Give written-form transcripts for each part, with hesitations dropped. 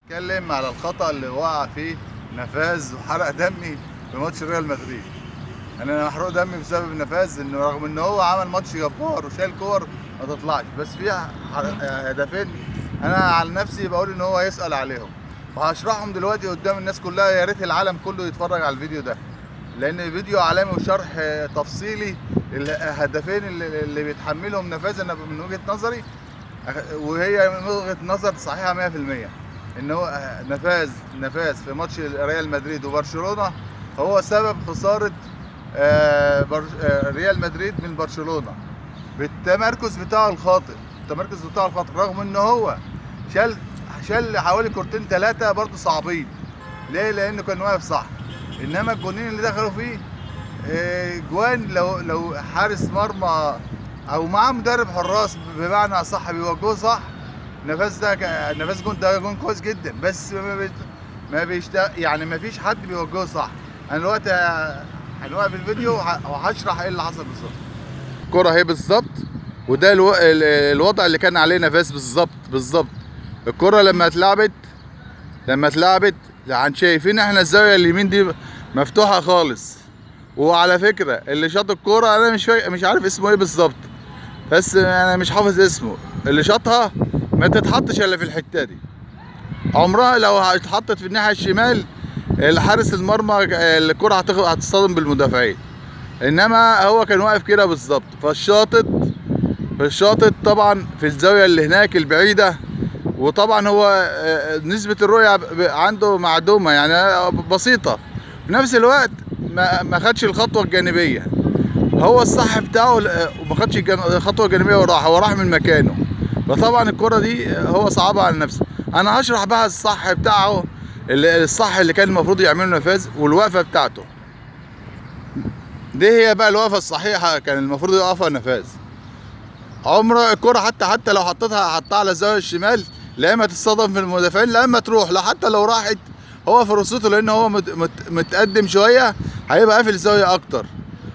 اتكلم على الخطأ اللي وقع فيه نفاذ وحرق دمي في ماتش ريال مدريد. انا محروق دمي بسبب نفاذ، انه رغم ان هو عمل ماتش جبار وشايل كور ما تطلعش، بس فيها هدفين انا على نفسي بقول ان هو يسأل عليهم، وهشرحهم دلوقتي قدام الناس كلها. يا ريت العالم كله يتفرج على الفيديو ده، لان فيديو عالمي وشرح تفصيلي للهدفين اللي بيتحملهم نفاذ. انا من وجهة نظري، وهي من وجهة نظر صحيحة 100%، ان هو نفاذ في ماتش ريال مدريد وبرشلونة هو سبب خسارة ريال مدريد من برشلونة بالتمركز بتاعه الخاطئ. رغم ان هو شال حوالي كورتين 3 برضه صعبين. ليه؟ لانه كان واقف صح. انما الجونين اللي دخلوا فيه جوان، لو حارس مرمى او معاه مدرب حراس بمعنى اصح بيوجهوه صح، نفاذ جون كويس جدا، بس ما بيشتغل، يعني ما فيش حد بيوجهه صح. انا دلوقتي هنوقف الفيديو وهشرح ايه اللي حصل بالظبط. الكرة اهي بالظبط، وده الوضع اللي كان عليه نفاذ بالظبط. الكرة لما اتلعبت يعني شايفين احنا الزاوية اليمين دي مفتوحة خالص. وعلى فكرة اللي شاط الكرة انا مش عارف اسمه ايه بالظبط، بس انا مش حافظ اسمه. اللي شاطها ما تتحطش الا في الحتة دي، عمرها لو اتحطت في الناحية الشمال الحارس المرمى الكرة هتصطدم بالمدافعين. انما هو كان واقف كده بالظبط، فالشاطط طبعا في الزاوية اللي هناك البعيدة. وطبعا هو نسبة الرؤية عنده معدومة، يعني بسيطة. في نفس الوقت ما خدش الخطوة الجانبية، هو الصح بتاعه وما خدش الخطوة الجانبية هو راح من مكانه. فطبعا الكرة دي هو صعبها على نفسه. انا هشرح بقى الصح بتاعه، الصح اللي كان المفروض يعمله نفاذ، والوقفة بتاعته دي هي بقى الوقفة الصحيحة كان المفروض يقفها نفاذ. عمره الكرة حتى لو حطها على الزاوية الشمال، لا اما تصطدم في المدافعين لا اما تروح. لا حتى لو راحت هو فرصته، لان هو متقدم شوية هيبقى قافل الزاوية اكتر.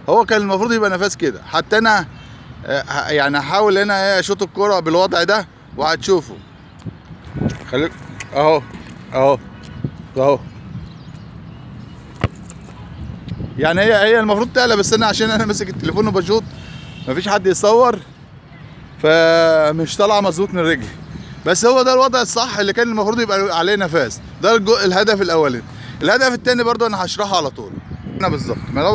هو كان المفروض يبقى نفاذ كده. حتى انا يعني هحاول هنا اشوط الكرة بالوضع ده وهتشوفوا. خليك اهو يعني هي المفروض تعلى، بس انا عشان انا ماسك التليفون وبشوط مفيش حد يصور، فمش طالعه مظبوط من رجلي. بس هو ده الوضع الصح اللي كان المفروض يبقى عليه نفاذ. ده الهدف الاولاني. الهدف الثاني برضو انا هشرحه على طول. هنا بالظبط هنا